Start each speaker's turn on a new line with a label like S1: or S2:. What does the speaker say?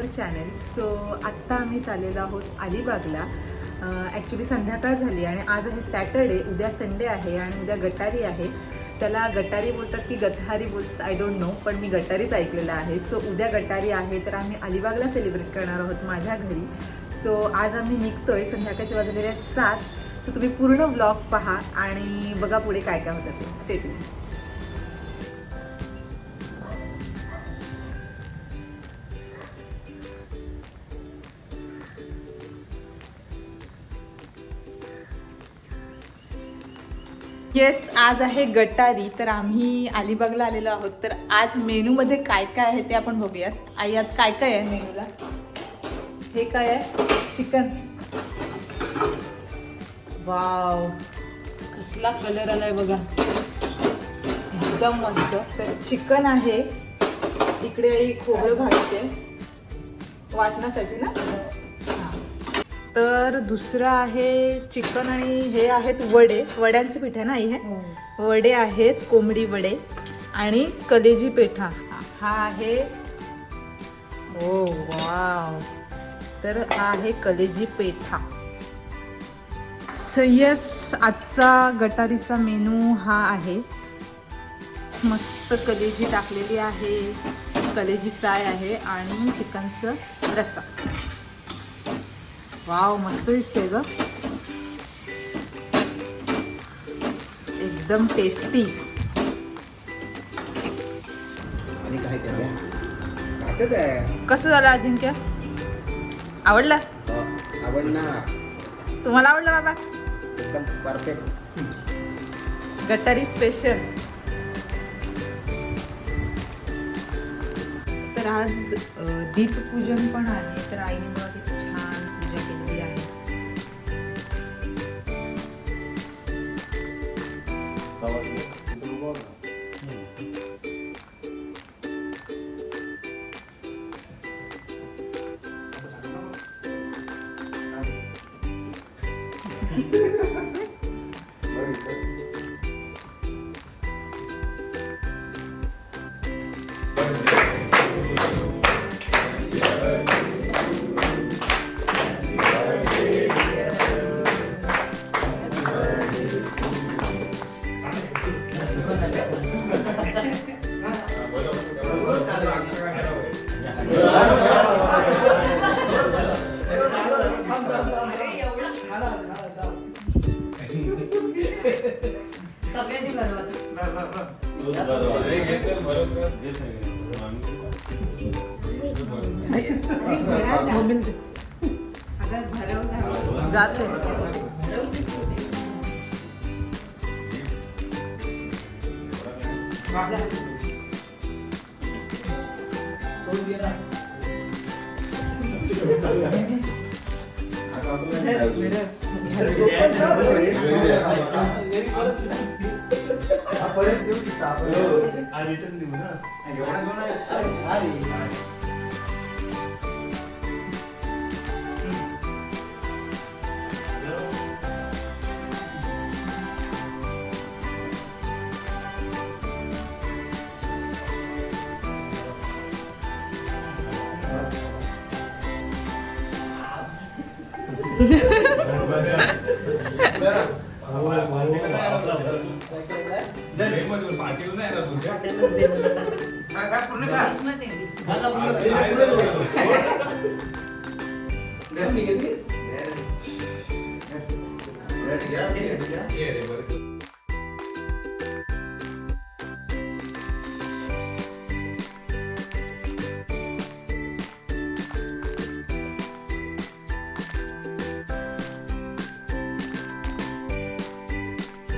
S1: Our channel. So आत्ता आम्ही चाललेलो आहोत अलिबागला. ॲक्च्युली संध्याकाळ झाली आणि आज आहे सॅटर्डे, उद्या संडे आहे आणि उद्या गटारी आहे. त्याला गटारी बोलतात की गथारी बोलतात आय डोंट नो, पण मी गटारीच ऐकलेलं आहे. सो उद्या गटारी आहे तर आम्ही अलिबागला सेलिब्रेट करणार आहोत माझ्या घरी. सो आज आम्ही निघतोय, संध्याकाळचे वाजलेले आहेत 7. सो तुम्ही पूर्ण ब्लॉग पहा आणि बघा पुढे काय काय होतं ते. Stay tuned. येस, आज आहे गटारी, तर आम्ही अलिबागला आलेलो आहोत. तर आज मेनूमध्ये काय काय आहे ते आपण बघूयात. आई, आज काय काय आहे मेनूला? हे काय आहे? चिकन. वाव, कसला कलर आलाय बघा, एकदम मस्त. तर चिकन आहे, इकडे आई खोबरं घालते वाटण्यासाठी ना. तर दुसरं आहे चिकन आणि हे आहेत वडे. वड्यांचं पीठ आहे ना आई? हे वडे आहेत, कोंबडी वडे आणि कलेजी पेठा. हा आहे, ओ वाव, तर हा आहे कलेजी पेठा. सो यस, आजचा गटारीचा मेनू हा आहे. मस्त कलेजी टाकलेली आहे, कलेजी फ्राय आहे आणि चिकनचं रस्सा. वाव, मस्त दिसते ग, एकदम टेस्टी. कसं झालं अजिंक्य? आवडलं? तुम्हाला आवडलं बाबा?
S2: एकदम परफेक्ट.
S1: गटारी स्पेशल. तर आज दीपपूजन पण आहे, तर आईने बघा किती छान पूजा केलेली आहे. जाते
S2: Yeah.